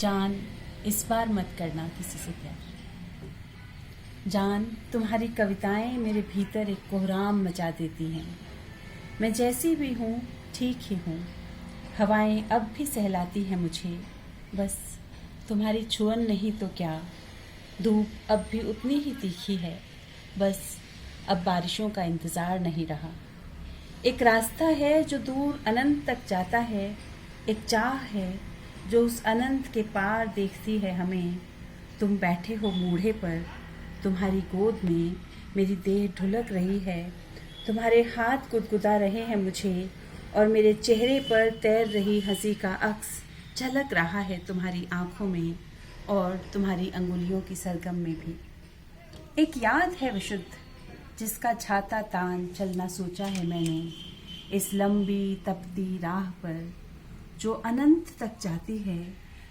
जान, इस बार मत करना किसी से प्यार। जान, तुम्हारी कविताएं मेरे भीतर एक कोहराम मचा देती हैं। मैं जैसी भी हूँ ठीक ही हूँ। हवाएं अब भी सहलाती हैं मुझे, बस तुम्हारी छुअन नहीं तो क्या। धूप अब भी उतनी ही तीखी है, बस अब बारिशों का इंतज़ार नहीं रहा। एक रास्ता है जो दूर अनंत तक जाता है, एक चाह है जो उस अनंत के पार देखती है हमें। तुम बैठे हो मूढ़े पर, तुम्हारी गोद में मेरी देह ढुलक रही है। तुम्हारे हाथ गुदगुदा रहे हैं मुझे, और मेरे चेहरे पर तैर रही हंसी का अक्स झलक रहा है तुम्हारी आंखों में और तुम्हारी अंगुलियों की सरगम में भी। एक याद है विशुद्ध जिसका छाता तान चलना सोचा है मैंने, इस लंबी तपती राह पर जो अनंत तक जाती है,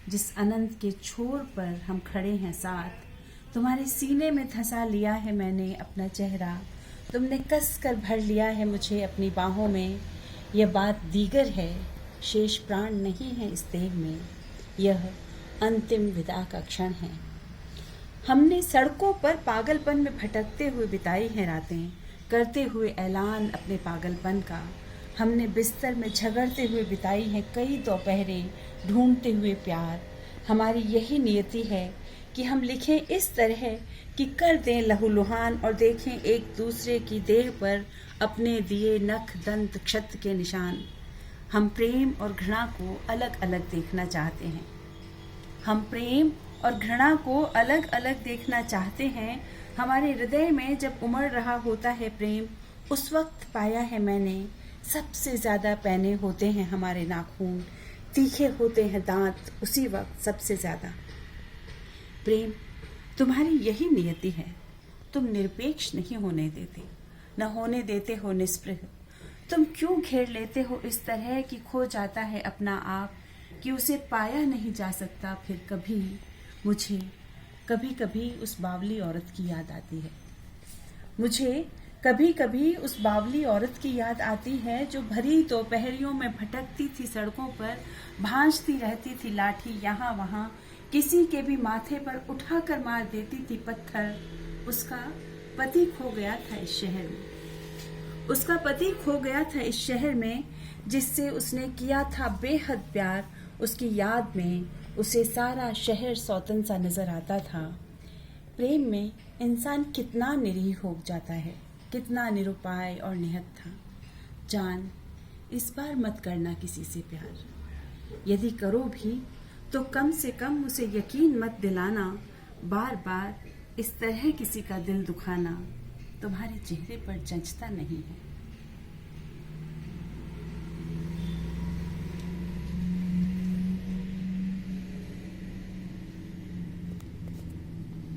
जिस अनंत के छोर पर हम खड़े हैं साथ। तुम्हारे सीने में धंसा लिया है मैंने अपना चेहरा, तुमने कस कर भर लिया है मुझे अपनी बाहों में। यह बात दीगर है, शेष प्राण नहीं है इस देह में, यह अंतिम विदा का क्षण है। हमने सड़कों पर पागलपन में भटकते हुए बिताई हैं रातें, करते हुए ऐलान अपने पागलपन का। हमने बिस्तर में झगड़ते हुए बिताई हैं कई दोपहरें, ढूंढते हुए प्यार। हमारी यही नियति है कि हम लिखें इस तरह कि कर दें लहूलुहान और देखें एक दूसरे की देह पर अपने दिए नख दंत क्षत के निशान। हम प्रेम और घृणा को अलग अलग देखना चाहते हैं। हम प्रेम और घृणा को अलग अलग देखना चाहते हैं। हमारे हृदय में जब उमड़ रहा होता है प्रेम, उस वक्त पाया है मैंने, सबसे ज्यादा पैने होते हैं हमारे नाखून, तीखे होते हैं दांत उसी वक्त सबसे ज्यादा। प्रेम, तुम्हारी यही नियति है, तुम निरपेक्ष नहीं होने देते, न होने देते हो निस्पृह। तुम क्यों घेर लेते हो इस तरह कि खो जाता है अपना आप, कि उसे पाया नहीं जा सकता फिर कभी। मुझे कभी कभी उस बावली औरत की याद आती है। मुझे कभी कभी उस बावली औरत की याद आती है जो भरी दोपहरियों में भटकती थी सड़कों पर, भांजती रहती थी लाठी यहाँ वहाँ, किसी के भी माथे पर उठाकर मार देती थी पत्थर। उसका पति खो गया था इस शहर में, उसका पति खो गया था इस शहर में, जिससे उसने किया था बेहद प्यार। उसकी याद में उसे सारा शहर सौतन सा नजर आता था। प्रेम में इंसान कितना निरीह हो जाता है, कितना निरुपाय और निहत था। जान, इस बार मत करना किसी से प्यार। यदि करो भी तो कम से कम उसे यकीन मत दिलाना, बार बार इस तरह किसी का दिल दुखाना तुम्हारे चेहरे पर जंचता नहीं है।